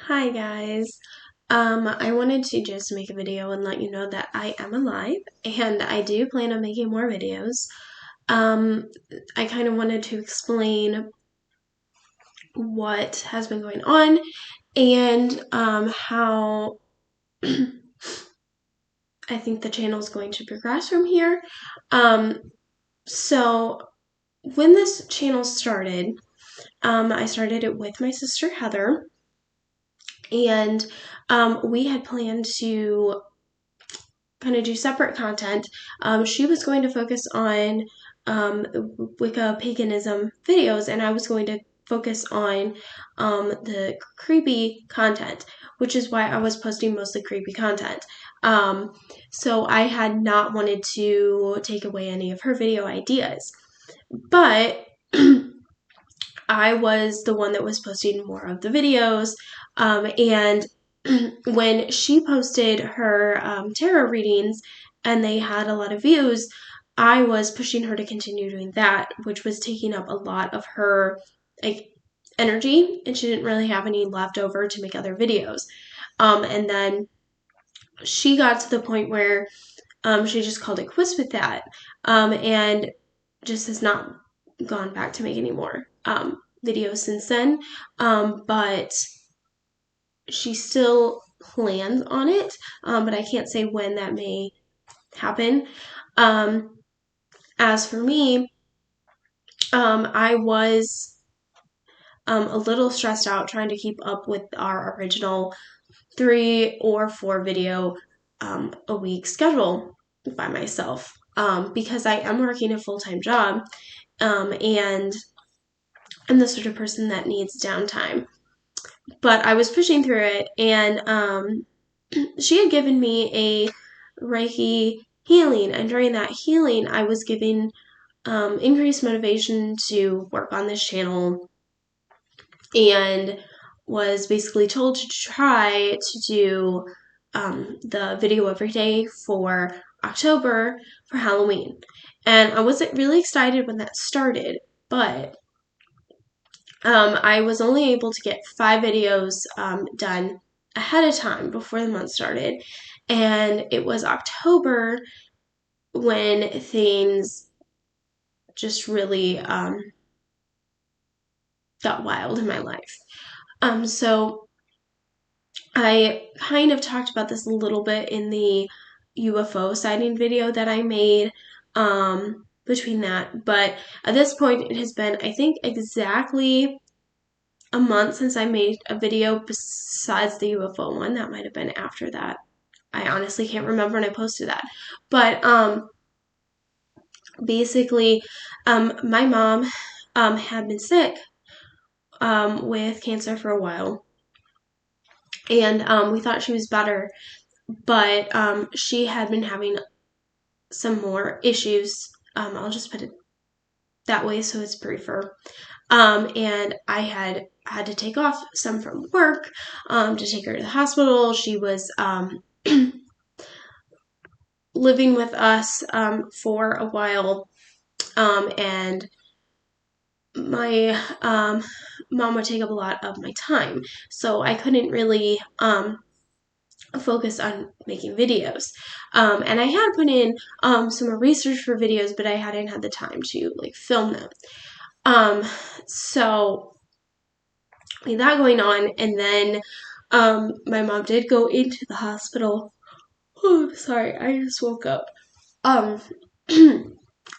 Hi guys. I wanted to just make a video and let you know that I am alive and I do plan on making more videos. Um, I kind of wanted to explain what has been going on and how I think the channel is going to progress from here. So when this channel started, I started it with my sister Heather, and we had planned to kind of do separate content. She was going to focus on Wicca paganism videos, and I was going to focus on the creepy content, which is why I was posting mostly creepy content. So I had not wanted to take away any of her video ideas, but I was the one that was posting more of the videos, and when she posted her tarot readings and they had a lot of views, I was pushing her to continue doing that, which was taking up a lot of her like energy, and she didn't really have any left over to make other videos. And then she got to the point where she just called it quits with that, and just has not gone back to make any more videos since then. But she still plans on it, but I can't say when that may happen. As for me, I was a little stressed out trying to keep up with our original 3 or 4 video a week schedule by myself, because I am working a full-time job, and I'm the sort of person that needs downtime. But I was pushing through it, and she had given me a Reiki healing, and during that healing, I was given increased motivation to work on this channel, and was basically told to try to do the video every day for October for Halloween. And I wasn't really excited when that started, but I was only able to get 5 videos done ahead of time before the month started. And it was October when things just really got wild in my life. So I kind of talked about this a little bit in the UFO sighting video that I made between that. But at this point, it has been, I think, exactly a month since I made a video besides the UFO one. That might have been after that. I honestly can't remember when I posted that. But basically, my mom had been sick with cancer for a while, and we thought she was better, but she had been having some more issues. I'll just put it that way so it's briefer. And I had to take off some from work to take her to the hospital. She was living with us for a while, and my mom would take up a lot of my time, so I couldn't really focus on making videos. And I had put in some more research for videos, but I hadn't had the time to like film them. So we had that going on, and then my mom did go into the hospital. Oh, sorry, I just woke up. Um,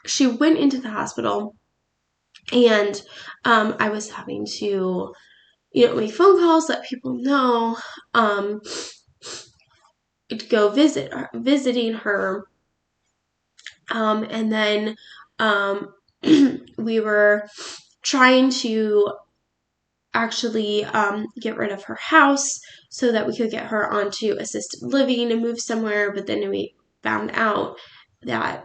she went into the hospital, and I was having to, make phone calls, let people know, go visiting her, and then we were trying to actually get rid of her house so that we could get her onto assisted living and move somewhere, but then we found out that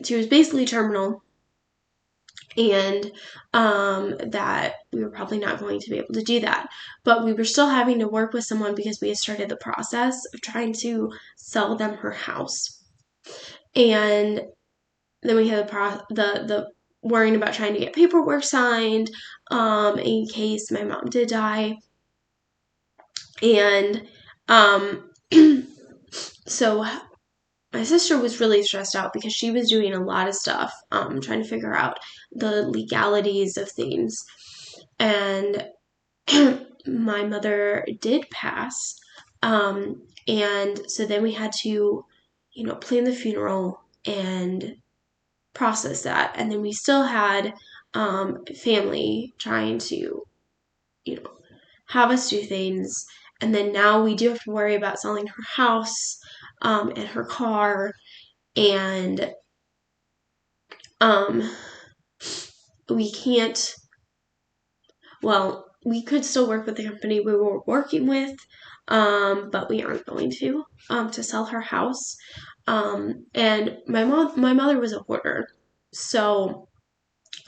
she was basically terminal, and that we were probably not going to be able to do that. But we were still having to work with someone because we had started the process of trying to sell them her house. And then we had the worrying about trying to get paperwork signed in case my mom did die. And so my sister was really stressed out because she was doing a lot of stuff, trying to figure out the legalities of things. And my mother did pass. And so then we had to, plan the funeral and process that. And then we still had family trying to, have us do things. And then now we do have to worry about selling her house and her car. And um, we can't, well, we could still work with the company we were working with, but we aren't going to sell her house. And my mother was a hoarder, so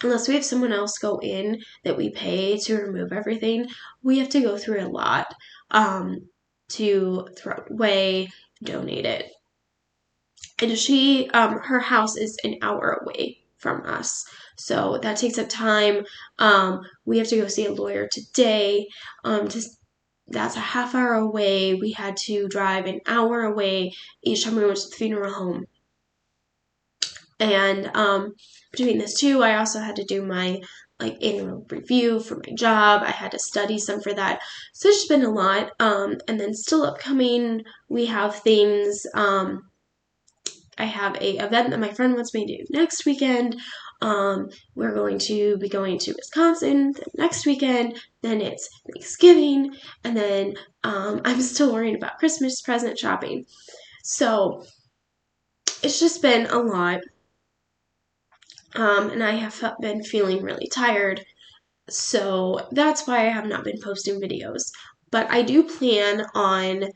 unless we have someone else go in that we pay to remove everything, we have to go through a lot to throw it away, donate it. And her house is an hour away from us. So that takes up time. We have to go see a lawyer today. That's a half hour away. We had to drive an hour away each time we went to the funeral home. And between this too, I also had to do my annual review for my job. I had to study some for that. So it's just been a lot. And then still upcoming, we have things. I have a event that my friend wants me to do next weekend. We're going to be going to Wisconsin the next weekend. Then it's Thanksgiving, and then I'm still worrying about Christmas present shopping. So it's just been a lot, and I have been feeling really tired. So that's why I have not been posting videos. But I do plan on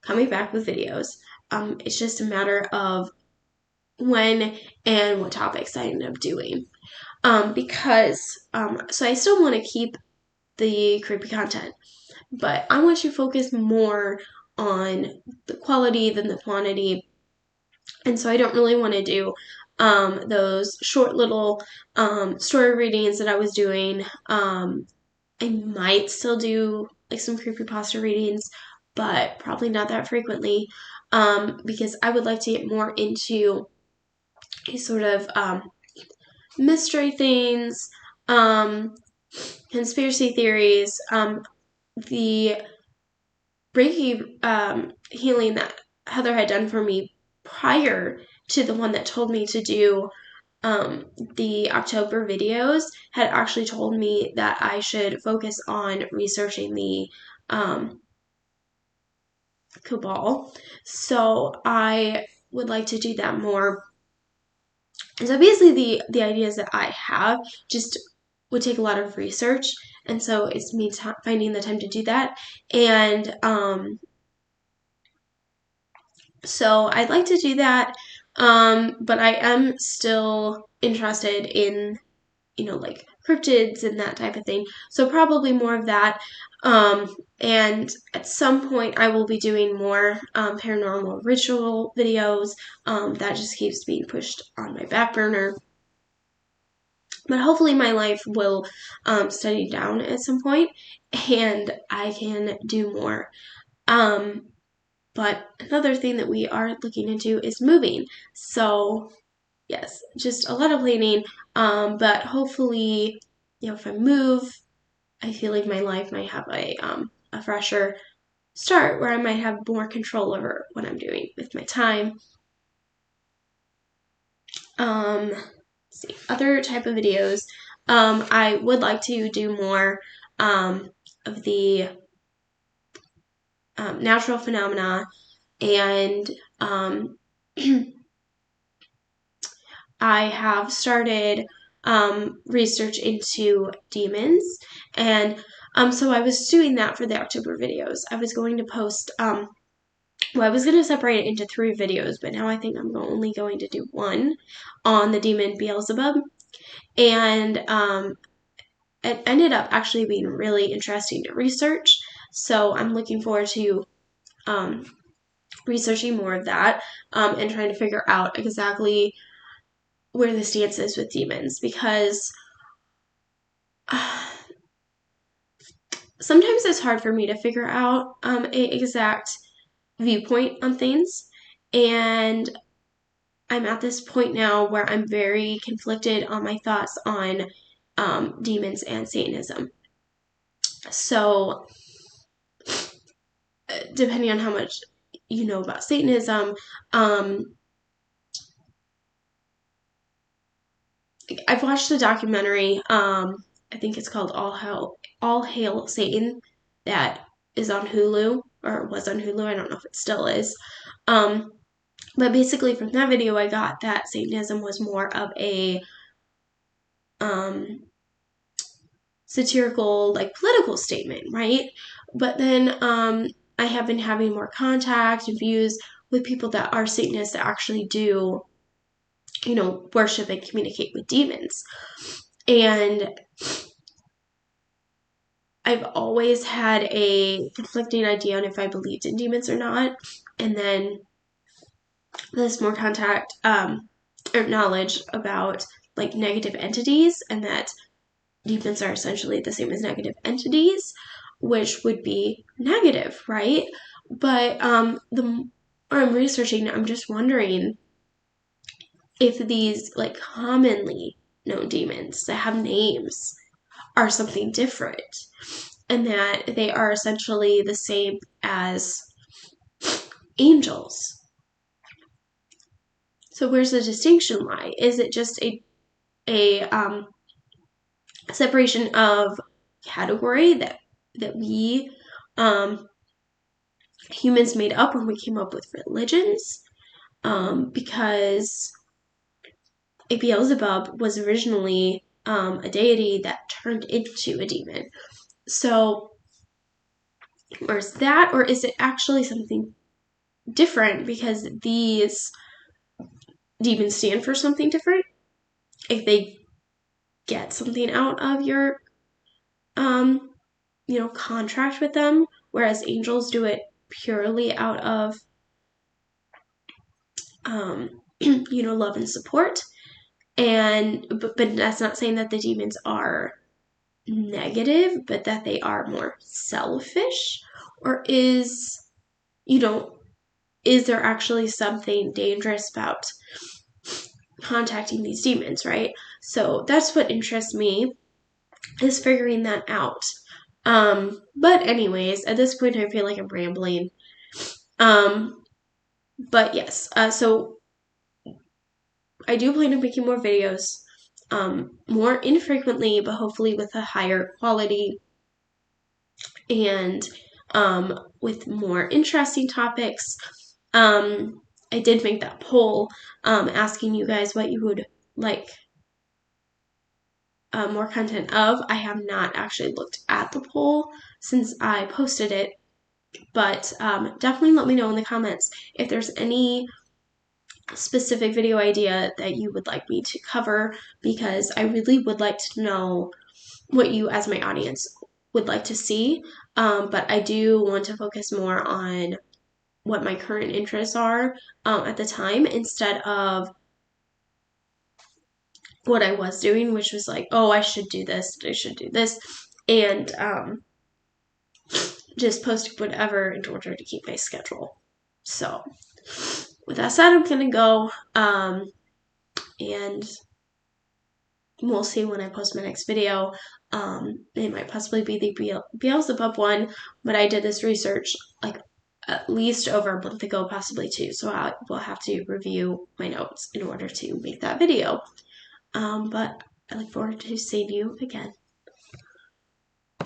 coming back with videos. It's just a matter of when and what topics I end up doing. So I still want to keep the creepy content, but I want to focus more on the quality than the quantity. And so I don't really want to do those short little story readings that I was doing. I might still do some creepypasta readings, but probably not that frequently because I would like to get more into a sort of mystery things, conspiracy theories, the Reiki healing that Heather had done for me prior to the one that told me to do the October videos had actually told me that I should focus on researching the Cabal. So I would like to do that more. And so basically the ideas that I have just would take a lot of research, and so it's me finding the time to do that. And so I'd like to do that, but I am still interested in cryptids and that type of thing. So probably more of that. And at some point, I will be doing more paranormal ritual videos. That just keeps being pushed on my back burner. But hopefully my life will steady down at some point and I can do more. But another thing that we are looking into is moving. So yes, just a lot of planning. But hopefully, if I move, I feel like my life might have a fresher start where I might have more control over what I'm doing with my time. See, other type of videos. I would like to do more of the natural phenomena, and I have started research into demons, and so I was doing that for the October videos. I was going to post, I was going to separate it into 3 videos, but now I think I'm only going to do one on the demon Beelzebub, and it ended up actually being really interesting to research, so I'm looking forward to researching more of that and trying to figure out exactly where the stance is with demons, because sometimes it's hard for me to figure out an exact viewpoint on things. And I'm at this point now where I'm very conflicted on my thoughts on demons and Satanism. So, depending on how much you know about Satanism, I've watched a documentary. I think it's called All Hail Satan, that is on Hulu, or was on Hulu. I don't know if it still is. But basically, from that video, I got that Satanism was more of a satirical, like, political statement, right? But then I have been having more contact and views with people that are Satanists that actually do, worship and communicate with demons. And I've always had a conflicting idea on if I believed in demons or not. And then this more contact or knowledge about like negative entities, and that demons are essentially the same as negative entities, which would be negative, right? But the more I'm researching, I'm just wondering if these like commonly known demons that have names are something different, and that they are essentially the same as angels. So where's the distinction lie? Is it just a separation of category that we humans made up when we came up with religions? Because Beelzebub was originally a deity that turned into a demon. So, or is that, or is it actually something different because these demons stand for something different? If they get something out of your, contract with them, whereas angels do it purely out of, love and support. And but that's not saying that the demons are negative, but that they are more selfish. Or is there actually something dangerous about contacting these demons, right? So that's what interests me, is figuring that out. But anyways, at this point I feel like I'm rambling. But yes, so I do plan on making more videos, more infrequently, but hopefully with a higher quality, and with more interesting topics. I did make that poll asking you guys what you would like more content of. I have not actually looked at the poll since I posted it, but definitely let me know in the comments if there's any specific video idea that you would like me to cover, because I really would like to know what you as my audience would like to see. But I do want to focus more on what my current interests are at the time, instead of what I was doing, which was like, oh, I should do this, and just posting whatever in order to keep my schedule. So with that said, I'm gonna go, and we'll see when I post my next video. It might possibly be the Beelzebub one, but I did this research like at least over a month ago, possibly two, so I will have to review my notes in order to make that video. But I look forward to seeing you again.